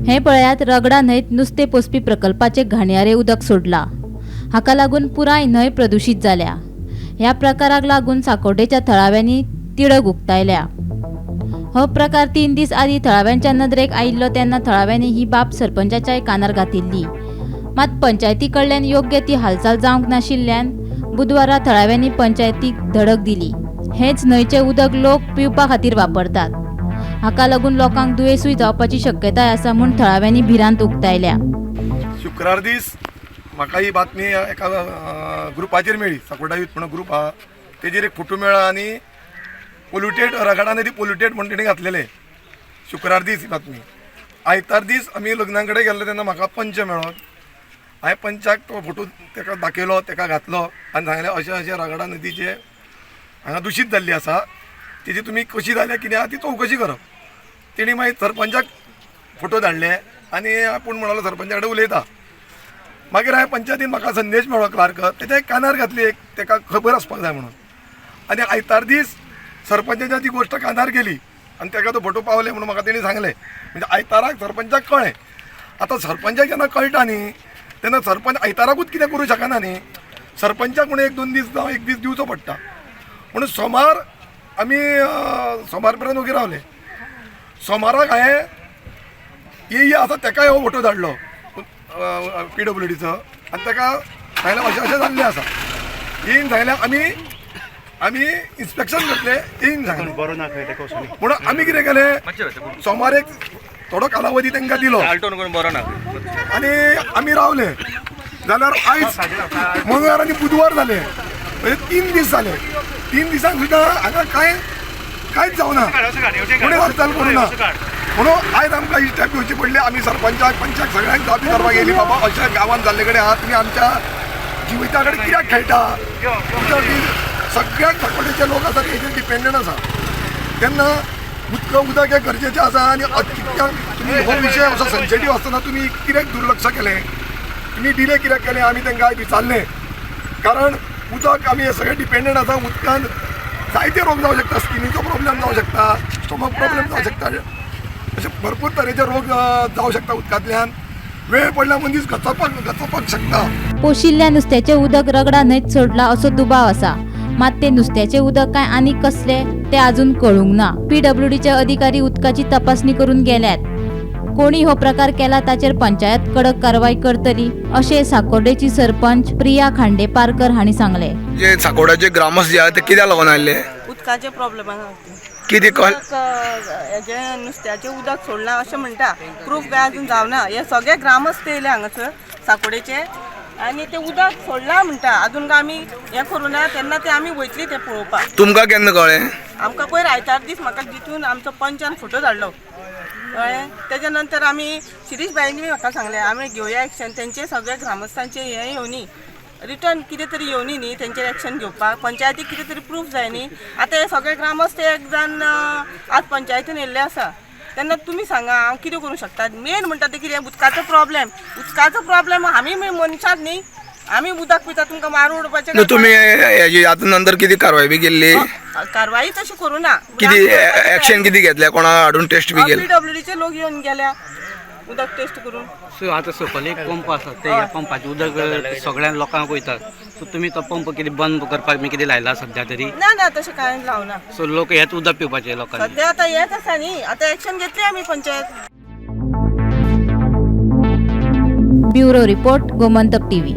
हे पळयात रगडा न्हंयत नुस्तें पोसपी प्रकल्पाचे घाणयारे उदक सोडला। हाका लागून पुराय न्हंय प्रदूषित जाल्या। ह्या प्रकाराक लागून साकोटेच्या थळाव्यांनी तिडक उक्तायल्या। हो प्रकार 3 दीस आदी थळाव्यांच्या नदरेक आयिल्लो तेन्ना थळाव्यांनी ही बाब सरपंचाच्या कानार घातिल्ली। मात पंचायती कडल्यान योग्य ती हालचाल जावंक नाशिल्ल्यान बुधवारा थळाव्यांनी पंचायतीक धडक दिली। हेच न्हंयचे उदक लोक पिवपा खातीर वापरतात। हाका लागून लोकांक दुयेंसूय जावपाची शक्यताय आसा म्हूण थळाव्यांनी भिरांत उक्तायल्या। शुक्रार दीस म्हाका ही बातमी एका ग्रुपाचेर मेळ्ळी, साकोडा यूथ म्हणून ग्रुप आहा तेजेर एक फोटो मेळ्ळा आनी पोल्युटेड रगडा नदी पोल्युटेड म्हणून तेणी घातलेले। शुक्रार दीस ही बातमी। आयतार दीस आमी लग्ना कडेन गेल्ले तेन्ना म्हाका पंच मेळ्ळो। हांवें पंचाक तो फोटो ताका दाखयलो, ताका घातलो आनी सांगलें अशें अशें रगडा नदीचे हांगा दूशीत जाल्ली आसा, तेजी तुमी कशी जाल्या कितें आहा ती चवकशी करप। तेणी मागीर सरपंचाक फोटो धाडले आनी आपूण म्हणलो सरपंचा कडेन उलयता। मागीर हांवें पंचायतीन म्हाका संदेश मेळ्ळो क्लार्क, तेच्या एक कानार घातली, एक ताका खबर आसपाक जाय म्हणून। आनी आयतार दीस सरपंचाच्या ती गोश्ट कानार गेली आनी ताका तो फोटो पावले म्हणून म्हाका तेणी सांगलें। म्हणजे आयताराक सरपंचाक कळ्ळें। आतां सरपंचाक जेन्ना कळटा न्ही तेन्ना सरपंच आयताराकूच कितें करूं शकना न्ही, सरपंचाक म्हणून 1-2 दीस जावं 1 दीस दिवचो पडटा। म्हणून सोमार आमी सोमार पर्यंत उगी रावले। सोमाराक हांवें ये आसा ताकाय हो फोटो धाडलो PWDचो आनी ताका सांगलें अशें अशें जाल्लें आसा। येयन सांगलें आमी इन्स्पेक्शन करतले, येयन सांगलें म्हणून आमी कितें केलें, सोमार एक थोडो कालावधी तांकां दिलो आनी आमी रावले। जाल्यार आयज मंगळार आनी बुधवार जाले, म्हणजे 3 दीस जाले। 3 दिसांक सुद्दां हांगा कांयच जावना, कोणें हालचाल करूना। म्हणून आयज आमकां ही स्टेप घेवची पडली। आमी सरपंचाक पंचाक सगळ्यांक जापी करपाक येयली, बाबा अशा गांवांत जाल्ले कडेन आहात तुमी आमच्या जिविता कडेन कित्याक खेळटा। सगळ्याक साकोडेचे लोक आसात हेजेर डिपेंडंट आसा, तेन्ना उदक हे गरजेचें आसा। आनी तुमी हो विशय असो सेन्सिटीव आसतना तुमी कित्याक दुर्लक्ष केलें, तुमी डिले कित्याक केलें आमी तांकां विचारलें। कारण उदक आमी हे सगळे डिपेंडंट आसा। उदकान जायते रोग जावं शकता, स्किनीचो प्रॉब्लेम जावं शकता, स्टोमक प्रॉब्लेम जावं शकता, अशे भरपूर तरेचे रोग जावं शकता उदकांतल्यान। वेळ पडल्यार मनीस गचोवपाक शकता। पोशिल्ल्या नुस्त्याचे उदक रगडा न्हंयत सोडला असो दुबाव आसा, मात ते नुस्त्याचे उदक काय आनी कसले ते अजून कळूंक ना। PWDचे अधिकारी उदकाची तपासणी करून गेल्यात। कोणी हो प्रकार केला ताचेर पंचायत कडक कारवाई करतली अशें साकोडेची सरपंच प्रिया खांडेपारकर हांणी सांगले। जे साकोड्याचे ग्रामस्थ जे आहात ते कित्याक लागून आयले? उदकाचे प्रॉब्लेम कितें हेजे नुस्त्याचे उदक सोडलां अशें म्हणटा, प्रूफ काय अजून जावना। हे सगळे ग्रामस्थ येयले हांगासर साकोडेचे आनी ते उदक सोडलां म्हणटा। अजून आमी हें करूं ना, तेन्ना ते आमी वयतली ते पळोवपाक। तुमकां केन्ना कळ्ळें? आमकां पयर आयतार दीस म्हाका जितून आमचो पंचान फोटो धाडलो कळ्ळें। तेच्या नंतर आमी शिरीश बायंनी म्हाका सांगलें आमी घेवया एक्शन। तेंचे सगळे ग्रामस्थांचे हे येवनी रिटर्न कितें तरी येवनी न्ही तेंचेर एक्शन घेवपाक, पंचायतीक कितें तरी प्रूफ जाय न्ही। आतां हे सगळे ग्रामस्थ एक जाण आज पंचायतीन येयल्ले आसा, तेन्ना तुमी सांगा हांव कितें करूं शकता। मेन म्हणटा ते कितें उदकाचो प्रॉब्लेम आमी मनशात न्ही, आमी उदक पिता तुमकां मारून उडोवपाचें। तुमी हेजी आतां नंतर कितें कारवाय बी केल्ली? कारवाई तशी करूं ना। कितें एक्शन कितें घेतलें? कोणा हाडून टेस्ट बी केलें? PWDचे लोक येवन गेल्या उदक टेस्ट करून। सो आतां सकयल एक पंप आसा, ते ह्या पंपाचें उदक सगळ्या लोकांक वयता। सो तुमी तो पंप कितें बंद करपाक बी कितें लायला सध्या तरी? ना तशें कांय लावना। सो लोक हेच उदक पिवपाचे लोकांनी? सध्या आतां हेच आसा न्ही, आतां एक्शन घेतली आमी panchayat. Bureau report, Gomantak TV।